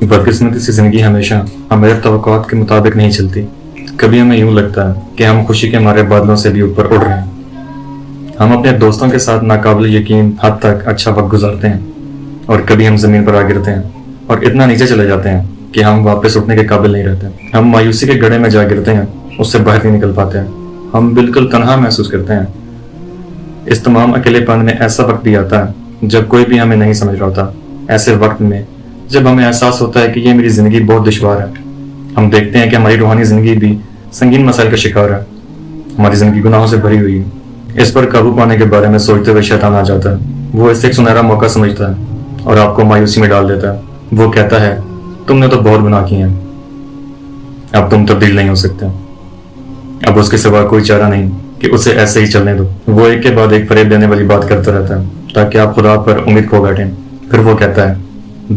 بدقسمتی سے زندگی ہمیشہ ہمارے توقعات کے مطابق نہیں چلتی۔ کبھی ہمیں یوں لگتا ہے کہ ہم خوشی کے ہمارے بادلوں سے بھی اوپر اڑ رہے ہیں۔ ہم اپنے دوستوں کے ساتھ ناقابل یقین حد تک اچھا وقت گزارتے ہیں، اور کبھی ہم زمین پر آ گرتے ہیں اور اتنا نیچے چلے جاتے ہیں کہ ہم واپس اٹھنے کے قابل نہیں رہتے۔ ہم مایوسی کے گڑھے میں جا گرتے ہیں، اس سے باہر نہیں نکل پاتے ہیں۔ ہم بالکل تنہا محسوس کرتے ہیں۔ اس تمام اکیلے پن میں ایسا وقت بھی آتا ہے جب کوئی بھی ہمیں نہیں سمجھ رہا ہوتا۔ ایسے وقت میں جب ہمیں احساس ہوتا ہے کہ یہ میری زندگی بہت دشوار ہے، ہم دیکھتے ہیں کہ ہماری روحانی زندگی بھی سنگین مسائل کا شکار ہے۔ ہماری زندگی گناہوں سے بھری ہوئی ہے۔ اس پر قابو پانے کے بارے میں سوچتے ہوئے شیطان آ جاتا ہے۔ وہ اسے ایک سنہرا موقع سمجھتا ہے اور آپ کو مایوسی میں ڈال دیتا ہے۔ وہ کہتا ہے، تم نے تو بہت گناہ کیے ہیں، اب تم تبدیل نہیں ہو سکتے۔ اب اس کے سوا کوئی چارہ نہیں کہ اسے ایسے ہی چلنے دو۔ وہ ایک کے بعد ایک فریب دینے والی بات کرتا رہتا ہے تاکہ آپ خدا پر امید کھو بیٹھیں۔ پھر وہ کہتا ہے،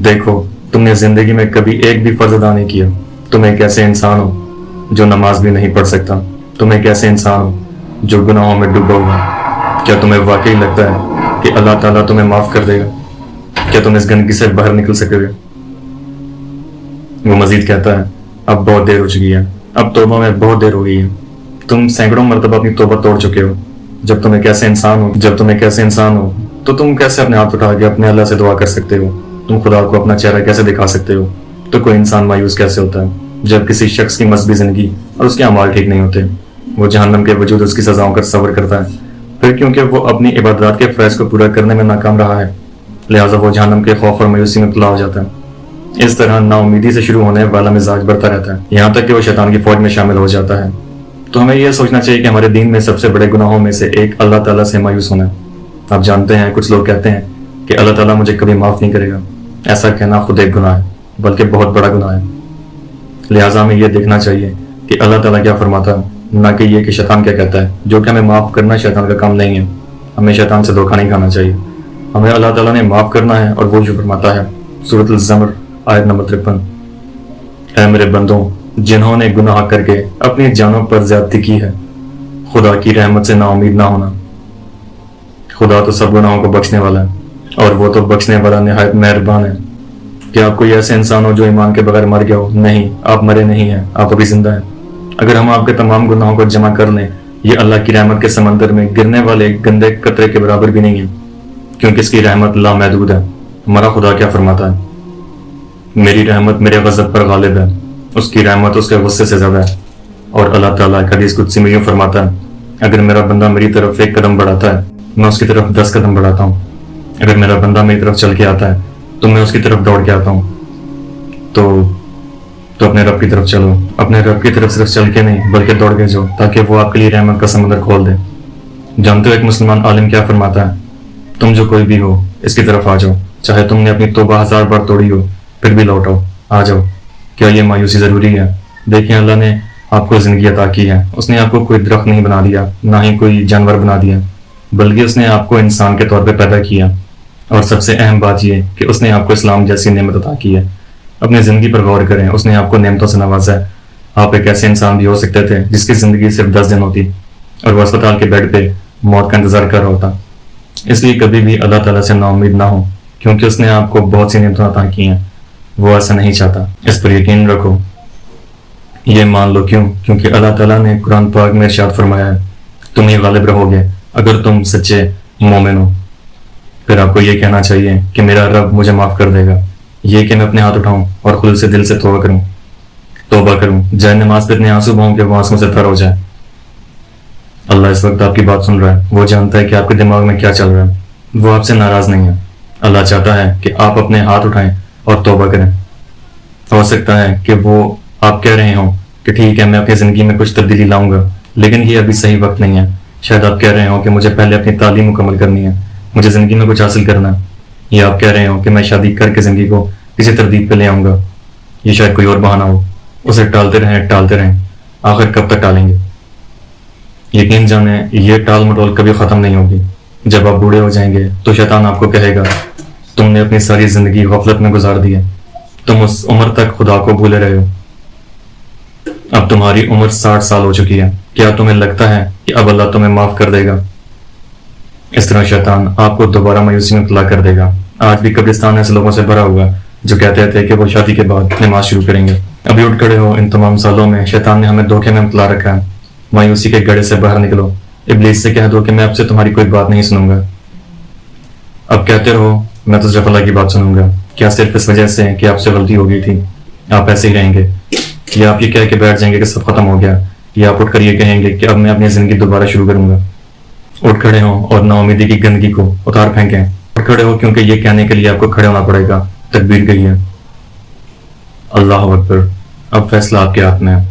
دیکھو تم نے زندگی میں کبھی ایک بھی فرض ادا نہیں کیا۔ تم ایک ایسے انسان ہو جو نماز بھی نہیں پڑھ سکتا۔ تم ایک ایسے انسان ہو جو گناہوں میں ڈوبا ہوا ہے۔ کیا تمہیں واقعی لگتا ہے کہ اللہ تعالیٰ تمہیں معاف کر دے گا؟ کیا تم اس گندگی سے باہر نکل سکو گے؟ وہ مزید کہتا ہے، اب بہت دیر ہو چکی ہے، اب توبہ میں بہت دیر ہو گئی ہے۔ تم سینکڑوں مرتبہ اپنی توبہ توڑ چکے ہو۔ جب تم ایک ایسے انسان ہو تو تم کیسے اپنے ہاتھ اٹھا کے اپنے اللہ سے دعا کر سکتے ہو؟ تم خدا کو اپنا چہرہ کیسے دکھا سکتے ہو؟ تو کوئی انسان مایوس کیسے ہوتا ہے جب کسی شخص کی مذہبی زندگی اور اس کے اعمال ٹھیک نہیں ہوتے؟ وہ جہنم کے وجود اس کی سزاؤں کا تصور کرتا ہے۔ پھر کیونکہ وہ اپنی عبادات کے فرائض کو پورا کرنے میں ناکام رہا ہے، لہٰذا وہ جہنم کے خوف اور مایوسی میں مبتلا ہو جاتا ہے۔ اس طرح نا امیدی سے شروع ہونے والا مزاج بڑھتا رہتا ہے، یہاں تک کہ وہ شیطان کی فوج میں شامل ہو جاتا ہے۔ تو ہمیں یہ سوچنا چاہیے کہ ہمارے دین میں سب سے بڑے گناہوں میں سے ایک اللہ تعالیٰ سے مایوس ہونا ہے۔ آپ جانتے ہیں کچھ لوگ کہتے ہیں کہ اللہ تعالیٰ مجھے کبھی معاف نہیں کرے گا۔ ایسا کہنا خود ایک گناہ ہے، بلکہ بہت بڑا گناہ ہے۔ لہٰذا ہمیں یہ دیکھنا چاہیے کہ اللہ تعالیٰ کیا فرماتا ہے، نہ کہ یہ کہ شیطان کیا کہتا ہے، جو کہ ہمیں معاف کرنا شیطان کا کام نہیں ہے۔ ہمیں شیطان سے دھوکہ نہیں کھانا چاہیے۔ ہمیں اللہ تعالیٰ نے معاف کرنا ہے، اور وہ جو فرماتا ہے سورۃ الزمر آیت نمبر 53، اے میرے بندوں جنہوں نے گناہ کر کے اپنی جانوں پر زیادتی کی ہے، خدا کی رحمت سے نا امید نہ ہونا۔ خدا تو سب گناہوں کو بخشنے والا ہے، اور وہ تو بخشنے والا نہایت مہربان ہے۔ کیا آپ کوئی ایسے انسان ہو جو ایمان کے بغیر مر گیا ہو؟ نہیں، آپ مرے نہیں ہیں، آپ ابھی زندہ ہیں۔ اگر ہم آپ کے تمام گناہوں کو جمع کر لیں، یہ اللہ کی رحمت کے سمندر میں گرنے والے گندے قطرے کے برابر بھی نہیں ہے، کیونکہ اس کی رحمت لامحدود ہے۔ ہمارا خدا کیا فرماتا ہے، میری رحمت میرے غضب پر غالب ہے، اس کی رحمت اس کے غصے سے زیادہ ہے۔ اور اللہ تعالیٰ حدیث قدسی میں یوں فرماتا ہے، اگر میرا بندہ میری طرف ایک قدم بڑھاتا ہے میں اس کی طرف 10 قدم بڑھاتا ہوں۔ اگر میرا بندہ میری طرف چل کے آتا ہے تو میں اس کی طرف دوڑ کے آتا ہوں۔ تو اپنے رب کی طرف چلو، اپنے رب کی طرف صرف چل کے نہیں بلکہ دوڑ کے جاؤ، تاکہ وہ آپ کے لیے رحمت کا سمندر کھول دے۔ جانتے ہو ایک مسلمان عالم کیا فرماتا ہے، تم جو کوئی بھی ہو اس کی طرف آ جاؤ، چاہے تم نے اپنی توبہ 1000 بار توڑی ہو پھر بھی لوٹ آؤ، آ جاؤ۔ کیا یہ مایوسی ضروری ہے؟ دیکھیں اللہ نے آپ کو زندگی عطا کی ہے، اس نے آپ کو کوئی درخت نہیں بنا دیا، نہ ہی کوئی جانور بنا دیا، بلکہ اس نے آپ کو انسان کے طور پہ پیدا کیا۔ اور سب سے اہم بات یہ کہ اس نے آپ کو اسلام جیسی نعمت عطا کی ہے۔ اپنی زندگی پر غور کریں، اس نے آپ کو نعمتوں سے نوازا ہے۔ آپ ایک ایسے انسان بھی ہو سکتے تھے جس کی زندگی صرف 10 دن ہوتی اور وہ اسپتال کے بیڈ پہ موت کا انتظار کر رہا ہوتا۔ اس لیے کبھی بھی اللہ تعالیٰ سے نا امید نہ ہو، کیونکہ اس نے آپ کو بہت سی نعمتیں عطا کی ہیں، وہ ایسا نہیں چاہتا۔ اس پر یقین رکھو، یہ مان لو کیونکہ اللہ تعالیٰ نے قرآن پاک میں ارشاد فرمایا ہے، تم ہی غالب رہو گے اگر تم سچے مومن ہو۔ پھر آپ کو یہ کہنا چاہیے کہ میرا رب مجھے معاف کر دے گا، یہ کہ میں اپنے ہاتھ اٹھاؤں اور خلوص سے دل سے توبہ کروں، جائے نماز پہ اتنے آنسو بہوں کہ وہ آنسوں سے تر ہو جائے۔ اللہ اس وقت آپ کی بات سن رہا ہے، وہ جانتا ہے کہ آپ کے دماغ میں کیا چل رہا ہے، وہ آپ سے ناراض نہیں ہے۔ اللہ چاہتا ہے کہ آپ اپنے ہاتھ اٹھائیں اور توبہ کریں۔ ہو سکتا ہے کہ وہ آپ کہہ رہے ہوں کہ ٹھیک ہے میں اپنی زندگی میں کچھ تبدیلی لاؤں گا، لیکن یہ ابھی صحیح وقت نہیں ہے۔ شاید آپ کہہ رہے ہوں کہ مجھے پہلے اپنی تعلیم مکمل کرنی ہے، مجھے زندگی میں کچھ حاصل کرنا ہے، یا آپ کہہ رہے ہوں کہ میں شادی کر کے زندگی کو کسی ترتیب پہ لے آؤں گا۔ یہ شاید کوئی اور بہانہ ہو، اسے ٹالتے رہیں، آخر کب تک ٹالیں گے؟ یقین جانیں یہ ٹال مٹول کبھی ختم نہیں ہوگی۔ جب آپ بوڑھے ہو جائیں گے تو شیطان آپ کو کہے گا، تم نے اپنی ساری زندگی غفلت میں گزار دی ہے، تم اس عمر تک خدا کو بھولے رہے ہو۔ اب تمہاری عمر 60 سال ہو چکی ہے، کیا تمہیں لگتا ہے کہ اب اللہ تمہیں معاف کر دے گا؟ اس طرح شیطان آپ کو دوبارہ مایوسی میں مبتلا کر دے گا۔ آج بھی قبرستان ایسے لوگوں سے بھرا ہوا ہے جو کہتے تھے کہ وہ شادی کے بعد نماز شروع کریں گے. ابھی اٹھ کھڑے ہو. ان تمام سالوں میں شیطان نے ہمیں دھوکے میں متلا رکھا ہے. مایوسی کے گڑھے سے باہر نکلو. ابلیس سے کہہ دو کہ میں اب سے تمہاری کوئی بات نہیں سنوں گا. اب کہتے رہو میں تو صرف اللہ کی بات سنوں گا. کیا صرف اس وجہ سے کہ آپ سے غلطی ہو گئی تھی آپ ایسے ہی رہیں گے؟ یا آپ یہ کہہ کے بیٹھ جائیں گے کہ سب ختم ہو گیا؟ یا آپ اٹھ کر یہ کہیں گے کہ اب میں اپنی زندگی دوبارہ شروع کروں گا؟ اٹھ کھڑے ہوں اور نا امیدی کی گندگی کو اتار پھینکیں. اٹھ کھڑے ہو کیونکہ یہ کہنے کے لیے آپ کو کھڑے ہونا پڑے گا. تکبیر گئی ہے. اللہ اکبر. اب فیصلہ آپ کے ہاتھ میں ہے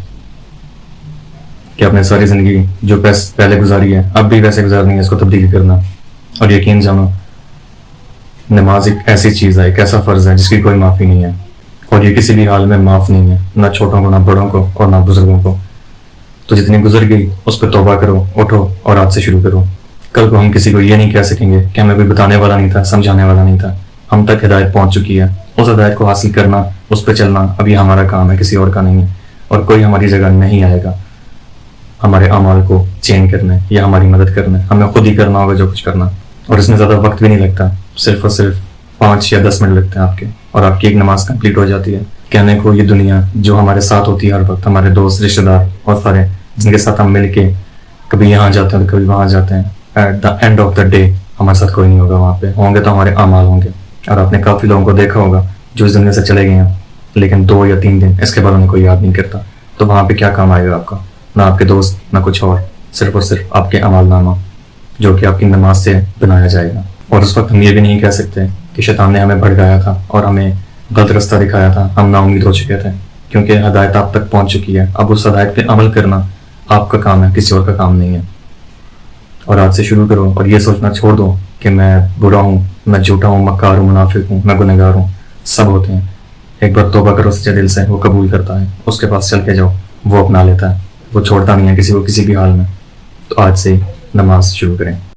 کہ آپ نے ساری زندگی جو پہلے گزاری ہے اب بھی ویسے گزارنی ہے، اس کو تبدیل کرنا. اور یقین جانو نماز ایک ایسی چیز ہے، ایک ایسا فرض ہے جس کی کوئی معافی نہیں ہے، اور یہ کسی بھی حال میں معاف نہیں ہے، نہ چھوٹوں کو، نہ بڑوں کو، اور نہ بزرگوں کو. تو جتنی گزر گئی اس پہ توبہ کرو، اٹھو اور آج سے شروع کرو. کل کو ہم کسی کو یہ نہیں کہہ سکیں گے کہ ہمیں کوئی بتانے والا نہیں تھا، سمجھانے والا نہیں تھا. ہم تک ہدایت پہنچ چکی ہے. اس ہدایت کو حاصل کرنا، اس پہ چلنا اب یہ ہمارا کام ہے، کسی اور کا نہیں ہے. اور کوئی ہماری جگہ نہیں آئے گا ہمارے اعمال کو چینج کرنے یا ہماری مدد کرنے. ہمیں خود ہی کرنا ہوگا جو کچھ کرنا. اور اس میں زیادہ وقت بھی نہیں لگتا، صرف اور صرف 5 یا 10 منٹ لگتے ہیں آپ کے، اور آپ کی ایک نماز کمپلیٹ ہو جاتی ہے. کہنے کو یہ دنیا جو ہمارے ساتھ ہوتی ہے ہر وقت، ہمارے دوست، رشتہ دار اور سارے جن کے ساتھ ہم مل کے کبھی یہاں جاتے ہیں کبھی وہاں جاتے ہیں، at the end of the day ہمارے ساتھ کوئی نہیں ہوگا. وہاں پہ ہوں گے تو ہمارے اعمال ہوں گے. اور آپ نے کافی لوگوں کو دیکھا ہوگا جو اس دنیا سے چلے گئے ہیں لیکن 2 یا 3 دن اس کے بعد انہیں کوئی یاد نہیں کرتا. تو وہاں پہ کیا کام آئے گا آپ کا؟ نہ آپ کے دوست، نہ کچھ اور، صرف اور صرف آپ کے اعمال نامہ جو کہ آپ کی نماز سے بنایا جائے گا. اور اس وقت ہم یہ بھی نہیں کہہ سکتے کہ شیطان نے ہمیں بھڑکایا تھا اور ہمیں غلط رستہ دکھایا تھا، ہم نا امید ہو چکے تھے، کیونکہ ہدایت آپ تک پہنچ چکی ہے. اب اس ہدایت پہ عمل کرنا آپ کا کام ہے، کسی اور کا کام نہیں ہے. اور آج سے شروع کرو اور یہ سوچنا چھوڑ دو کہ میں برا ہوں، میں جھوٹا ہوں، مکار ہوں، منافق ہوں، میں گنہگار ہوں. سب ہوتے ہیں. ایک بار توبہ کرو سچے دل سے، وہ قبول کرتا ہے. اس کے پاس چل کے جاؤ، وہ اپنا لیتا ہے، وہ چھوڑتا نہیں ہے کسی کو کسی بھی حال میں. تو آج سے نماز شروع کریں.